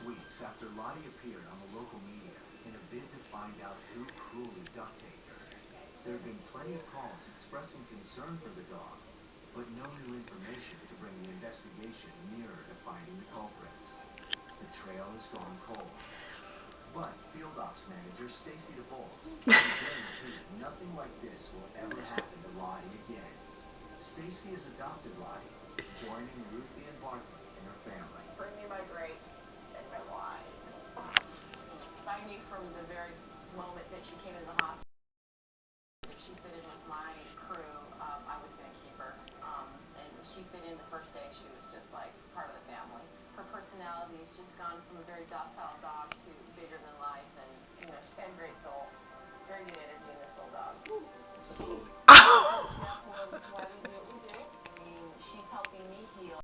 weeks after Lottie appeared on the local media in a bid to find out who cruelly duct taped her. There have been plenty of calls expressing concern for the dog, but no new information to bring the investigation nearer to finding the culprits. The trail has gone cold. But Field Ops Manager Stacy DeBolt can guarantee nothing like this will ever happen to Lottie again. Stacy has adopted Lottie, joining Ruthie and Barkley in her family. Bring me my grapes and my wine. I knew from the very moment that she came into the hospital that she fit in with my crew, I was going to keep her. And she fit in the first day. She was just like part of the family. Her personality has just gone from a very docile dog to bigger than life, and she's got a great soul. Very good energy in this little dog. Jeff, why do you do what we do?